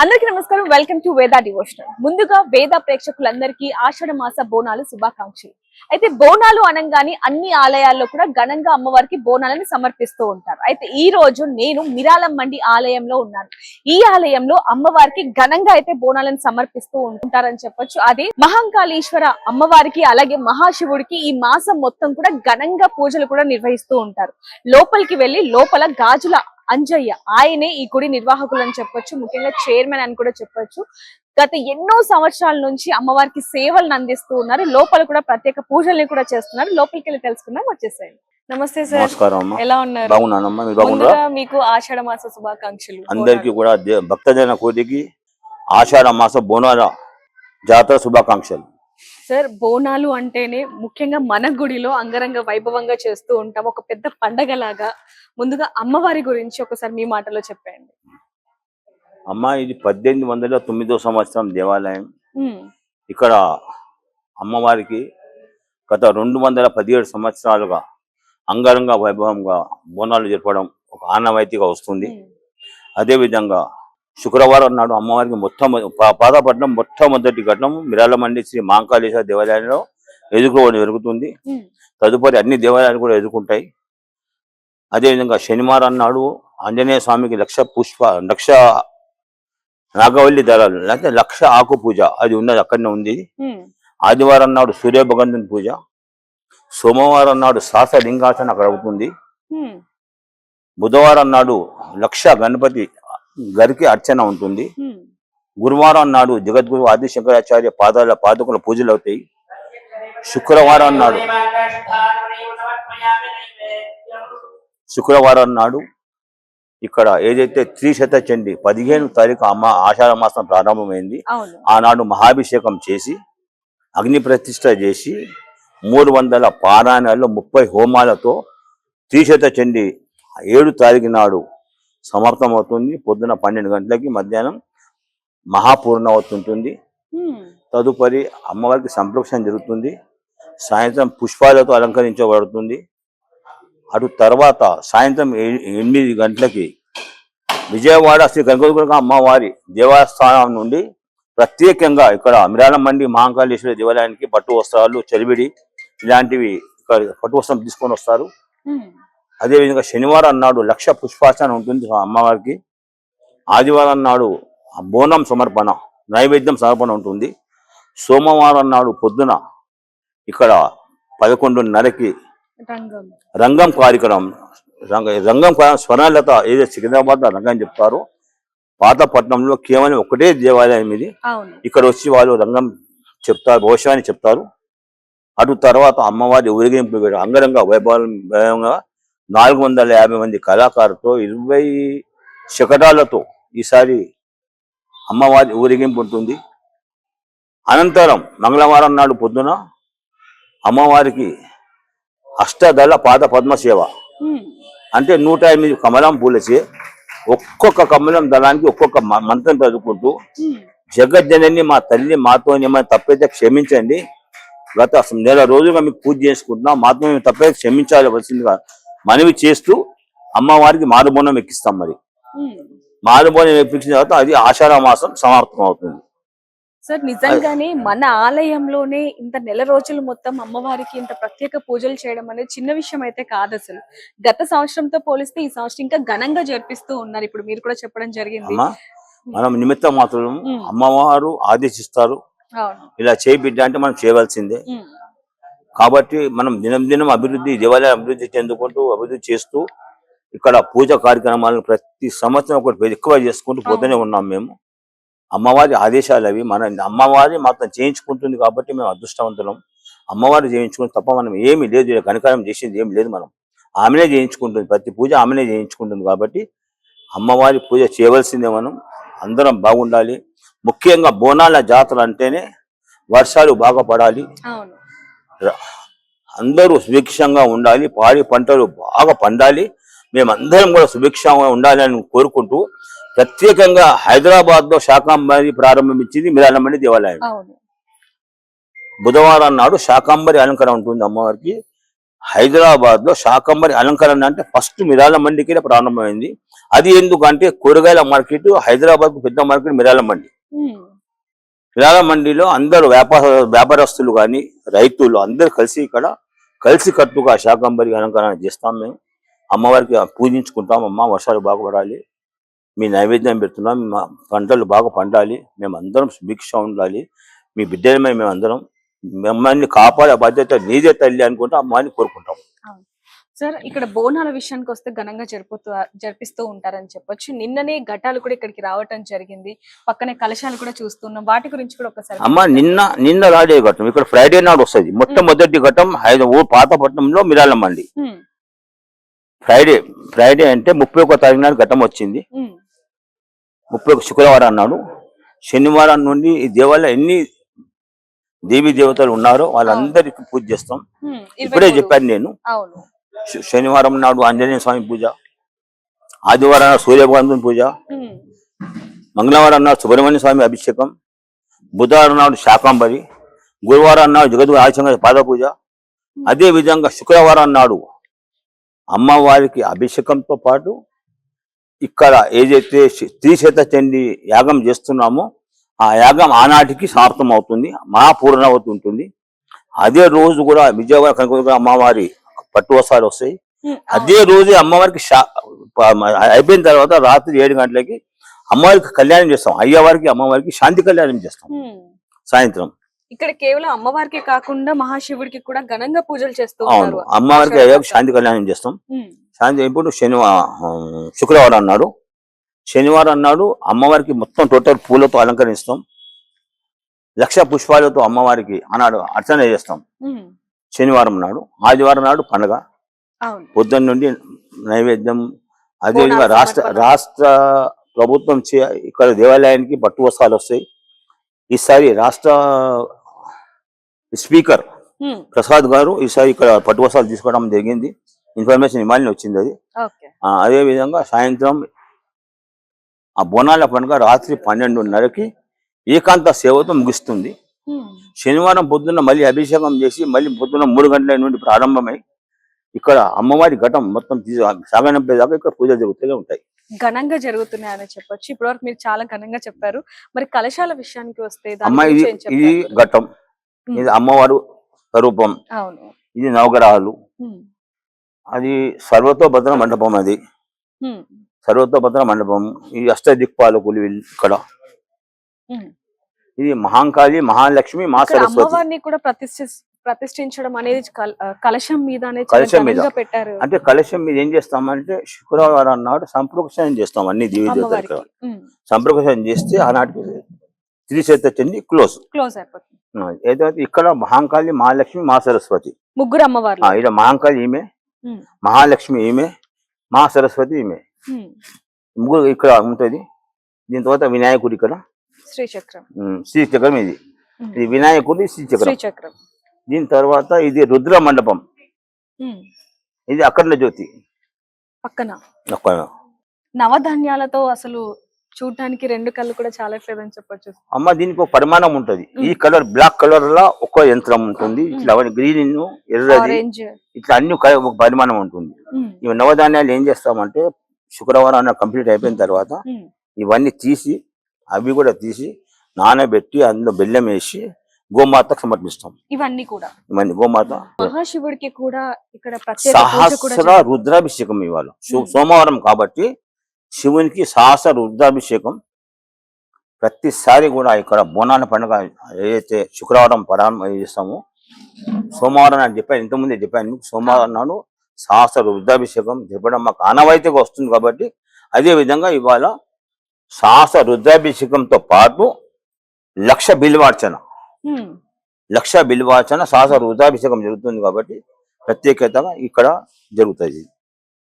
అందరికీ నమస్కారం. Welcome to వేద డివోషనల్. ముందుగా వేద ప్రేక్షకులందరికీ ఆషాఢ మాస బోనాలు శుభాకాంక్షలు. అయితే బోనాలు అనగానే అన్ని ఆలయాల్లో కూడా ఘనంగా అమ్మవారికి బోనాలను సమర్పిస్తూ ఉంటారు. అయితే ఈ రోజు నేను మిరాలం మండి ఆలయంలో ఉన్నాను. ఈ ఆలయంలో అమ్మవారికి ఘనంగా అయితే బోనాలను సమర్పిస్తూ ఉంటారని చెప్పొచ్చు. అది మహంకాళీశ్వర అమ్మవారికి అలాగే మహాశివుడికి ఈ మాసం మొత్తం కూడా ఘనంగా పూజలు కూడా నిర్వహిస్తూ ఉంటారు. లోపలికి వెళ్లి లోపల గాజుల అంజయ్య ఆయనే ఈ గుడి నిర్వాహకులు అని చెప్పొచ్చు, ముఖ్యంగా చైర్మన్ అని కూడా చెప్పొచ్చు. గత ఎన్నో సంవత్సరాల నుంచి అమ్మవారికి సేవలను అందిస్తూ ఉన్నారు. లోపల కూడా ప్రత్యేక పూజల్ని కూడా చేస్తున్నారు. లోపలికి వెళ్ళి తెలుసుకుందాం, వచ్చేసేయండి. నమస్తే సార్, ఎలా ఉన్నారు? ముందుగా మీకు ఆషాఢ మాస శుభాకాంక్షలు. అందరికీ కూడా భక్తజన కోటికి ఆషాఢ మాస బోనాల జాతర శుభాకాంక్షలు. సార్, బోనాలు అంటేనే ముఖ్యంగా మన గుడిలో అంగరంగ వైభవంగా చేస్తూ ఉంటాం, ఒక పెద్ద పండగలాగా. ముందుగా అమ్మవారి గురించి ఒకసారి మీ మాటలో చెప్పండి. అమ్మ, ఇది 1809 సంవత్సరం దేవాలయం. ఇక్కడ అమ్మవారికి గత 217 సంవత్సరాలుగా అంగరంగ వైభవంగా బోనాలు జరపడం ఒక ఆనవాయితీగా వస్తుంది. అదేవిధంగా శుక్రవారం నాడు అమ్మవారికి పాదపట్నం మొట్టమొదటి ఘటన మిరాలమండి శ్రీ మహంకాళేశ్వర దేవాలయంలో ఎదుర్కోవడం జరుగుతుంది. తదుపరి అన్ని దేవాలయాలు కూడా ఎదుర్కొంటాయి. అదేవిధంగా శనివారం నాడు ఆంజనేయ స్వామికి లక్ష నాగవల్లి దళాలు లేకపోతే లక్ష ఆకు పూజ అది ఉన్నది, అక్కడనే ఉంది. ఆదివారం నాడు సూర్య భగవంతుని పూజ, సోమవారం నాడు శాసలింగాసన అక్కడ అవుతుంది. బుధవారం నాడు లక్ష గణపతి గరికి అర్చన ఉంటుంది. గురువారం నాడు జగద్గురు ఆది శంకరాచార్య పాదుకల పూజలు అవుతాయి. శుక్రవారం నాడు ఇక్కడ ఏదైతే త్రిశత చండి 15వ తారీఖు ఆషాఢ మాసం ప్రారంభమైంది. ఆనాడు మహాభిషేకం చేసి అగ్ని ప్రతిష్ఠ చేసి 300 పారాయణాల్లో 30 హోమాలతో త్రిశత చండి 7వ తారీఖు నాడు సమాప్తమవుతుంది. పొద్దున 12 గంటలకి మధ్యాహ్నం మహాపూర్ణావతి ఉంటుంది. తదుపరి అమ్మవారికి సంప్రోక్షణ జరుగుతుంది. సాయంత్రం పుష్పాలతో అలంకరించబడుతుంది. అటు తర్వాత సాయంత్రం 8 గంటలకి విజయవాడ శ్రీ కనకదుర్గ అమ్మవారి దేవస్థానం నుండి ప్రత్యేకంగా ఇక్కడ మిరాలం మండి మహంకాళేశ్వర దేవాలయానికి పట్టు వస్త్రాలు, చలివిడి ఇలాంటివి పట్టు వస్త్రం తీసుకొని వస్తారు. అదేవిధంగా శనివారం నాడు లక్ష పుష్పార్చన ఉంటుంది అమ్మవారికి. ఆదివారం నాడు బోనం సమర్పణ, నైవేద్యం సమర్పణ ఉంటుంది. సోమవారం నాడు పొద్దున ఇక్కడ 11:30కి రంగం కార్యక్రమం స్వర్ణలత ఏదైతే సికింద్రాబాద్ రంగం చెప్తారో, పాతపట్నంలో కేవలం ఒకటే దేవాలయం ఇది. ఇక్కడ వచ్చి వాళ్ళు రంగం చెప్తారు, భవిష్యాన్ని చెప్తారు. అటు తర్వాత అమ్మవారి ఊరేగింపు అంగరంగ వైభవంగా 450 మంది కళాకారులతో 20 శకటాలతో ఈసారి అమ్మవారి ఊరేగింపు ఉంటుంది. అనంతరం మంగళవారం నాడు పొద్దున అమ్మవారికి అష్టదళ పాద పద్మ సేవ అంటే 108 కమలం పూలచే ఒక్కొక్క కమలం దళానికి ఒక్కొక్క మంత్రం చదువుకుంటూ, జగజ్జనని మా తల్లి మాతో ఏమైనా తప్పైతే క్షమించండి, గత నెల రోజులుగా మీకు పూజ చేసుకుంటున్నాం, మాతో మేము తప్పైతే క్షమించాల్సిందిగా మనవి చేస్తూ అమ్మవారికి మారుబోనం ఎక్కిస్తాం. మరి మారుబోనం ఎక్కించిన తర్వాత అది ఆషాఢ మాసం సమాప్తం అవుతుంది. సార్, నిజంగానే మన ఆలయంలోనే ఇంత నెల రోజులు మొత్తం అమ్మవారికి ఇంత ప్రత్యేక పూజలు చేయడం అనేది చిన్న విషయం అయితే కాదు. అసలు గత సంవత్సరంతో పోలిస్తే ఈ సంవత్సరం ఇంకా ఘనంగా జరిపిస్తూ ఉన్నారు. ఇప్పుడు మీరు కూడా చెప్పడం జరిగింది. మనం నిమిత్తం మాత్రం అమ్మవారు ఆదేశిస్తారు, ఇలా చేయి బిడ్డ అంటే మనం చేయవలసిందే. కాబట్టి మనం దినం దేవాలయం అభివృద్ధి చెందుకుంటూ అభివృద్ధి చేస్తూ ఇక్కడ పూజ కార్యక్రమాలను ప్రతి సంవత్సరం ఒకటి ఎక్కువ చేసుకుంటూ పోతూనే ఉన్నాం. మేము అమ్మవారి ఆదేశాలు అవి. అమ్మవారి మాత్రం చేయించుకుంటుంది కాబట్టి మేము అదృష్టవంతులం. అమ్మవారి చేయించుకుని తప్ప మనం ఏమీ లేదు, కనికారం చేసింది ఏమి లేదు. మనం ఆమెనే చేయించుకుంటుంది, ప్రతి పూజ ఆమెనే చేయించుకుంటుంది. కాబట్టి అమ్మవారి పూజ చేయవలసిందే. మనం అందరం బాగుండాలి. ముఖ్యంగా బోనాల జాతర అంటేనే వర్షాలు బాగా పడాలి, అందరూ సుభిక్షంగా ఉండాలి, పాడి పంటలు బాగా పండాలి, మేమందరం కూడా సుభిక్షంగా ఉండాలి అని కోరుకుంటూ ప్రత్యేకంగా హైదరాబాద్ లో శాకాంబరి ప్రారంభించింది మిరాలం మండి దేవాలయం. బుధవారం నాడు శాకాంబరి అలంకరణ ఉంటుంది అమ్మవారికి. హైదరాబాద్ లో శాకంబరి అలంకరణ అంటే ఫస్ట్ మిరాల మండికి ప్రారంభమైంది. అది ఎందుకంటే కూరగాయల మార్కెట్ హైదరాబాద్ కు పెద్ద మార్కెట్ మిరాల మండి. మిరాల మండిలో అందరూ వ్యాపారస్తులు కానీ రైతులు అందరు కలిసి ఇక్కడ కలిసి కట్టుగా శాకంబరి అలంకరణ చేస్తాం. మేము అమ్మవారికి పూజించుకుంటాం. అమ్మ వర్షాలు బాగా పడాలి, మీ నైవేద్యం పెడుతున్నాం, మా పంటలు బాగా పండాలి, మేము అందరం సుభిక్ష ఉండాలి, మీ బిడ్డలమై మేము అందరం మిమ్మల్ని కాపాడే బాధ్యత నీదే తల్లి అనుకుంటూ అమ్మాయిని కోరుకుంటాం. సార్, ఇక్కడ బోనాల విషయానికి వస్తే ఘనంగా జరిపిస్తూ ఉంటారని చెప్పొచ్చు. నిన్ననే ఘటాలు కూడా ఇక్కడికి రావటం జరిగింది, పక్కనే కలశాలు కూడా చూస్తున్నాం. వాటి గురించి కూడా ఒకసారి. అమ్మ నిన్న రాజే ఘట్టం ఇక్కడ ఫ్రైడే నాడు వస్తుంది. మొట్టమొదటి ఘట్టం పాతపట్నంలో మిరాల మండి. ఫ్రైడే అంటే 31 తారీఖు నాడు ఘట్టం వచ్చింది. 31 శుక్రవారం నాడు. శనివారం నుండి ఈ దేవాలయం ఎన్ని దేవీ దేవతలు ఉన్నారో వాళ్ళందరికీ పూజ చేస్తాం. ఇప్పుడే చెప్పాను నేను. శనివారం నాడు ఆంజనేయ స్వామి పూజ, ఆదివారం నాడు సూర్యభగవంతుని పూజ, మంగళవారం నాడు సుబ్రహ్మణ్య స్వామి అభిషేకం, బుధవారం నాడు శాకంబరి, గురువారం నాడు జగద్గురు ఆదిశంకర పాద పూజ. అదే విధంగా శుక్రవారం నాడు అమ్మవారికి అభిషేకంతో పాటు ఇక్కడ ఏదైతే త్రిశత చండి యాగం చేస్తున్నామో ఆ యాగం ఆనాటికి సమాప్తం అవుతుంది, మహాపూర్ణావతి ఉంటుంది. అదే రోజు కూడా విజయవాడ కనకదుర్గ అమ్మవారి పట్టు వస్త్రాలు వస్తాయి. అదే రోజు అమ్మవారికి అయిపోయిన తర్వాత రాత్రి 7 గంటలకి అమ్మవారికి కళ్యాణం చేస్తాం. అయ్యవారికి అమ్మవారికి శాంతి కళ్యాణం చేస్తాం సాయంత్రం. ఇక్కడ కేవలం అమ్మవారికి కాకుండా మహాశివుడికి కూడా ఘనంగా పూజలు చేస్తూ ఉంటారు. అమ్మవారికి అయ్యవారికి శాంతి కళ్యాణం చేస్తాం. శాంతి ఇప్పుడు శుక్రవారం నాడు, శనివారం నాడు అమ్మవారికి మొత్తం టోటల్ పూలతో అలంకరిస్తాం. 1,00,000 పుష్పాలతో అమ్మవారికి ఆనాడు అర్చన చేస్తాం శనివారం నాడు. ఆదివారం నాడు పండుగ, పొద్దున్న నుండి నైవేద్యం. అదేవిధంగా రాష్ట్ర ప్రభుత్వం ఇక్కడ దేవాలయానికి పట్టు వస్త్రాలు వస్తాయి. ఈసారి రాష్ట్ర స్పీకర్ ప్రసాద్ గారు ఈసారి ఇక్కడ పట్టు వస్త్రాలు తీసుకోవడం జరిగింది. ఇన్ఫర్మేషన్ ఇమాలిని వచ్చింది అది. అదే విధంగా సాయంత్రం ఆ బోనాల పండుగ రాత్రి 12:30కి ఏకాంత సేవతో ముగుస్తుంది. శనివారం పొద్దున్న మళ్ళీ అభిషేకం చేసి మళ్ళీ పొద్దున్న 3 గంటల నుండి ప్రారంభమై ఇక్కడ అమ్మవారి ఘటం మొత్తం సాగనంపేదాకా ఇక్కడ పూజలు జరుగుతూనే ఉంటాయి. ఘనంగా జరుగుతున్నాయని చెప్పొచ్చు. ఇప్పటివరకు మీరు చాలా ఘనంగా చెప్పారు. మరి కలశాల విషయానికి వస్తే అమ్మ ఇది ఘటం, ఇది అమ్మవారు స్వరూపం, ఇది నవగ్రహాలు, అది సర్వతోభద్ర మండపం. అది సర్వతోభద్ర మండపం. ఇది అష్టదిక్పాలకులు ఇక్కడ. ఇది మహాంకాళి, మహాలక్ష్మి, మహా సరస్వతి కూడా ప్రతిష్ఠించడం అనేది కలశం మీద పెట్టారు. అంటే కలశం మీద ఏం చేస్తామంటే శుక్రవారం నాడు సంప్రోక్షణం చేస్తాం. అన్ని దేవీ దేవతలు సంప్రోక్షణం చేస్తే ఆనాటికి త్రిశత చండి క్లోజ్ అయిపోతుంది. ఏదైతే ఇక్కడ మహాంకాళి, మహాలక్ష్మి, మహా సరస్వతి ముగ్గురు అమ్మవారు. ఇక్కడ మహాంకాళి ఈమె, మహాలక్ష్మి ఈమె, మహా సరస్వతి ఈమె, ముగ్గురు ఇక్కడ ఉంటది. దీని తర్వాత వినాయకుడు ఇక్కడ శ్రీచక్రం. ఇది వినాయకుడి శ్రీచక్రం. దీని తర్వాత ఇది రుద్ర మండపం. ఇది అఖండ జ్యోతి పక్కన నవధాన్యాలతో అసలు చూడటానికి 2 కళ్ళు కూడా చాలా అని చెప్పొచ్చు. అమ్మ దీనికి ఒక పరిమాణం ఉంటది. ఈ కలర్ బ్లాక్ కలర్ లా ఒక యంత్రం ఉంటుంది. ఇట్లా గ్రీన్, ఎర్రది, ఇట్లా అన్ని ఒక పరిమాణం ఉంటుంది. ఈ నవధాన్యాలు ఏం చేస్తామంటే శుక్రవారం కంప్లీట్ అయిపోయిన తర్వాత ఇవన్నీ తీసి అవి కూడా తీసి నానబెట్టి అందులో బెల్లం వేసి గోమాతకు సమర్పిస్తాం. ఇవన్నీ గోమాత. మహాశివుడికి కూడా ఇక్కడ సహస్ర రుద్రాభిషేకం ఇవాళ సోమవారం కాబట్టి శివునికి సహస్ర రుద్రాభిషేకం. ప్రతిసారి కూడా ఇక్కడ బోనాల పండుగ ఏదైతే శుక్రవారం ప్రారంభం చేస్తామో సోమవారం అని చెప్పాను, ఇంతకుముందే చెప్పాను. సోమవారం నాడు సహస్ర రుద్రాభిషేకం చెప్పడం మాకు ఆనవాయితీగా వస్తుంది కాబట్టి అదే విధంగా ఇవాళ సహస్ర రుద్రాభిషేకంతో పాటు 1,00,000 బిల్వార్చన, 1,00,000 బిల్వార్చన, సహస్ర రుద్రాభిషేకం జరుగుతుంది కాబట్టి ప్రత్యేకతగా ఇక్కడ జరుగుతుంది.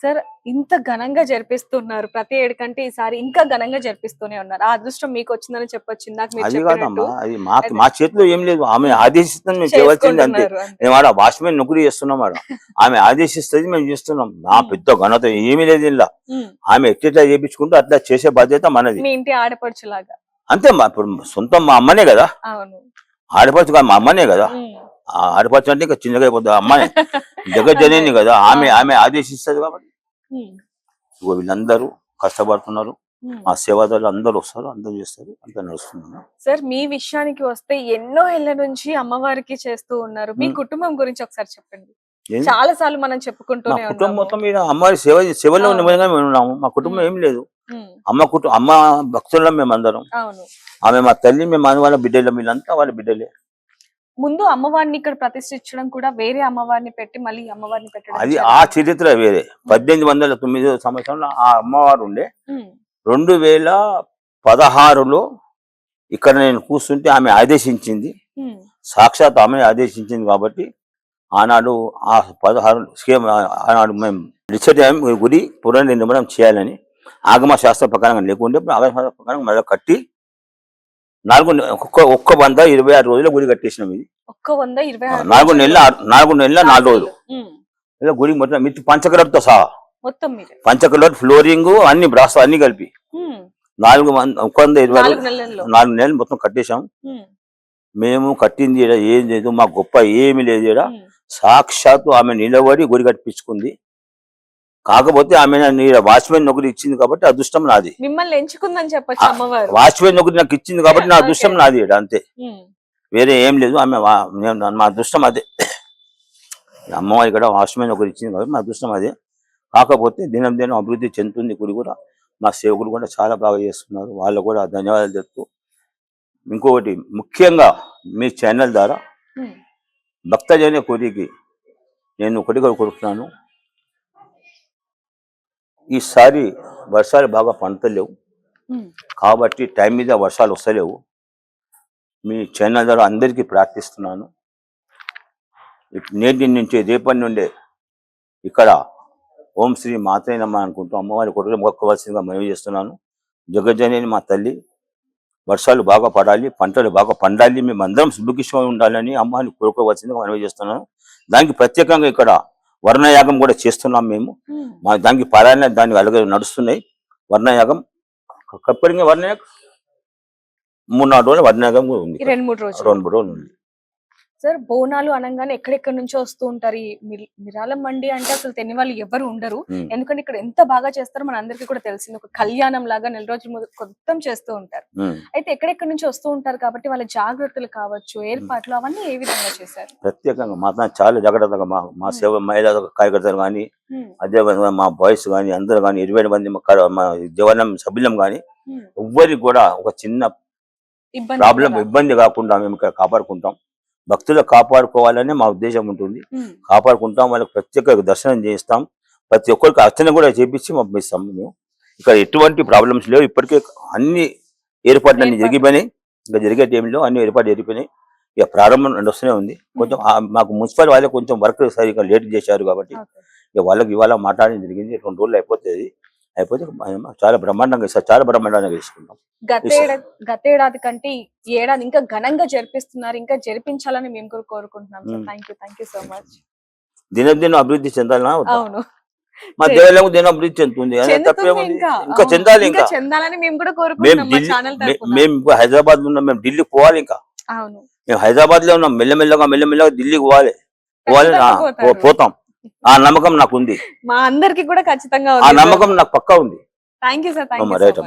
సార్, ఇంత ఘనంగా జరిపిస్తున్నారు. ప్రతి 7 కంటే ఈసారి ఇంకా ఘనంగా జరిపిస్తూనే ఉన్నారు. ఆ అదృష్టం మీకు వచ్చిందని చెప్పొచ్చు. అది కాదమ్మా, అది మా చేతిలో ఏం లేదు. ఆమె ఆదేశిస్తుంది, మేము చేయవలసింది అంతే. మేము ఆడ వాచ్మెన్ నొకరి చేస్తున్నాం. ఆడ ఆమె ఆదేశిస్తుంది, మేము చేస్తున్నాం. నా పెద్ద ఘనత ఏమీ లేదు ఇలా. ఆమె ఎట్లా చేయించుకుంటూ అట్లా చేసే బాధ్యత మనది. మీ ఇంటి ఆడపడుచులాగా అంతే. ఇప్పుడు సొంతం మా అమ్మనే కదా, ఆడపడుచు కాదు, మా అమ్మనే కదా. ఆడపడుచు అంటే ఇంకా చిన్నగా అయిపోతుంది అమ్మనే. జగజ్జనని కదా, ఆమె ఆదేశిస్తుంది కాబట్టి ఇగో వీళ్ళందరూ కష్టపడుతున్నారు. మా సేవాదారులు అందరూ వస్తారు, అందరూ చేస్తారు, అంతా నడుస్తుంది. సార్ మీ విషయానికి వస్తే ఎన్నో ఏళ్ల నుంచి అమ్మవారికి చేస్తూ ఉన్నారు. మీ కుటుంబం గురించి ఒకసారి చెప్పండి. చాలా సార్లు మనం చెప్పుకుంటూనే మా కుటుంబం మొత్తం మీద అమ్మవారి సేవలో నిమగ్నంగా మేము ఉన్నాము. మా కుటుంబం ఏం లేదు. అమ్మ భక్తులం మేము అందరం. ఆమె మా తల్లి, మేము వాళ్ళ బిడ్డలు, వీళ్ళంతా వాళ్ళ బిడ్డలే. ముందు అమ్మవారిని ఇక్కడ ప్రతిష్ఠించడం కూడా వేరే అమ్మవారిని పెట్టి మళ్ళీ అమ్మవారిని పెట్టడం అది ఆ చరిత్ర వేరే. 1809 సంవత్సరంలో ఆ అమ్మవారు ఉండే. 2016లో ఇక్కడ నేను కూర్చుంటే ఆమె ఆదేశించింది, సాక్షాత్ ఆమె ఆదేశించింది కాబట్టి ఆనాడు ఆ 16 ఆనాడు మేము డిసైడ్ అయ్యాము గుడి పునర్నిర్మాణం చేయాలని. ఆగమ శాస్త్ర ప్రకారంగా లేకుంటే ఆగమ శాస్త్ర ప్రకారం మళ్ళీ కట్టి 126 రోజుల గుడి కట్టేసినాం. ఇది 4 నెలల 4 రోజులు గుడి మొత్తం మిత్ పంచకలర్తో సహా పంచకలర్ ఫ్లోరింగ్ అన్ని బ్రాస్ అన్ని కలిపి 124 నెలలు మొత్తం కట్టేశాం. మేము కట్టింది ఏం లేదు, మా గొప్ప ఏమి లేదు. సాక్షాత్తు ఆమె నిలబడి గుడి కట్టించుకుంది. కాకపోతే ఆమె వాచ్మెన్ నొకరు ఇచ్చింది కాబట్టి అదృష్టం నాది. మిమ్మల్ని ఎంచుకుందని చెప్పొచ్చు అమ్మవారు. వాచ్మెన్ నొకరు నాకు ఇచ్చింది కాబట్టి నా అదృష్టం నాది, అంతే, వేరే ఏం లేదు. ఆమె మా అదృష్టం అదే. అమ్మవారి ఇక్కడ వాచ్మెన్ ఒకరు ఇచ్చింది కాబట్టి మా అదృష్టం అదే. కాకపోతే దినం అభివృద్ధి చెందుతుంది గుడి కూడా. మా సేవకులు కూడా చాలా బాగా చేస్తున్నారు, వాళ్ళు కూడా ధన్యవాదాలు చెప్తూ. ఇంకొకటి ముఖ్యంగా మీ ఛానల్ ద్వారా భక్తజన కోరికి నేను ఒకటిగా కోరుతున్నాను. ఈసారి వర్షాలు బాగా పంటలేవు కాబట్టి టైం మీద వర్షాలు వస్తలేవు. మీ ఛానల్ ద్వారా అందరికీ ప్రార్థిస్తున్నాను. నేటి నుంచి రేపటి నుండే ఇక్కడ ఓం శ్రీ మాత్రే నమః అనుకుంటూ అమ్మవారి కొరకు మొక్కవలసిందిగా మనవి చేస్తున్నాను. జగజ్జనని మా తల్లి, వర్షాలు బాగా పడాలి, పంటలు బాగా పండాలి, మేము అందరం సుభిక్షంగా ఉండాలని అమ్మవారిని కోరుకోవాల్సిందిగా మనవి చేస్తున్నాను. దానికి ప్రత్యేకంగా ఇక్కడ వర్ణయాగం కూడా చేస్తున్నాం మేము. దానికి పారాయణ దానికి అలాగే నడుస్తున్నాయి. వర్ణయాగం కప్పరింగ్ వర్ణయాగం 3-4 రోజులు వర్ణయాగం కూడా ఉంది. 2-3 రోజులు ఉంది. సార్ బోనాలు అనగానే ఎక్కడెక్కడి నుంచో వస్తూ ఉంటారు. ఈ మిరాలం మండి అంటే అసలు తెలియని వాళ్ళు ఎవరు ఉండరు. ఎందుకంటే ఇక్కడ ఎంత బాగా చేస్తారో మన అందరికీ కూడా తెలిసింది. ఒక కళ్యాణం లాగా 4 రోజుల ముందు మొత్తం చేస్తూ ఉంటారు. అయితే ఎక్కడెక్కడి నుంచి వస్తూ ఉంటారు కాబట్టి వాళ్ళ జాగ్రత్తలు కావచ్చు, ఏర్పాట్లు అవన్నీ ఏ విధంగా చేశారు? ప్రత్యేకంగా మా చాలా జాగ్రత్తగా మా సేవ మహిళా కార్యకర్తలు కానీ, అదేవిధంగా మా బాయ్స్ కానీ అందరూ కానీ 20 మంది మా జవానం సభ్యులం కానీ ఎవ్వరికి కూడా ఒక చిన్న ఇబ్బంది కాకుండా మేము ఇక్కడ కాపాడుకుంటాం. భక్తులు కాపాడుకోవాలని మా ఉద్దేశం ఉంటుంది. కాపాడుకుంటాం, వాళ్ళకి ప్రత్యేక దర్శనం చేస్తాం, ప్రతి ఒక్కరికి అర్చన కూడా చేపించి పంపిస్తాం. మేము ఇక్కడ ఎటువంటి ప్రాబ్లమ్స్ లేవు. ఇప్పటికే అన్ని ఏర్పాట్లన్నీ జరిగిపోయినాయి. ఇంకా జరిగే టైంలో అన్ని ఏర్పాట్లు జరిగిపోయినాయి. ఇక ప్రారంభం వస్తూనే ఉంది. కొంచెం మాకు మున్సిపల్ వాళ్ళే కొంచెం వర్క్ సరిగ్గా లేట్ చేశారు కాబట్టి ఇక వాళ్ళకి ఇవాళ మాట్లాడడం జరిగింది. 2 రోజులు అయిపోతే చాలా బ్రహ్మాండంగా చేసుకుంటాం. గతేడాది కంటే ఈ ఏడాది ఇంకా ఘనంగా జరిపిస్తున్నారు. ఇంకా జరిపించాలని మేము కూడా కోరుకుంటున్నాం. Thank you so much. దినదిన అభివృద్ధి చెందాలన్నా? అవును, మా దేవాలయం దిన అభివృద్ధి చెందుతుంది. ఇంకా చెందాలి. ఇంకా చెందాలని మేము కూడా కోరుకుంటున్నాం. మేము హైదరాబాద్ లో ఉన్నాం, మేము ఢిల్లీకి పోవాలి. ఇంకా మేము హైదరాబాద్ లో ఉన్నాం, మెల్లమెల్లగా ఢిల్లీకి పోవాలి. పోతాం. ఆ నమ్మకం నాకు ఉంది. మా అందరికి కూడా ఖచ్చితంగా ఆ నమ్మకం నాకు పక్కా ఉంది. Thank you sir. రైట్.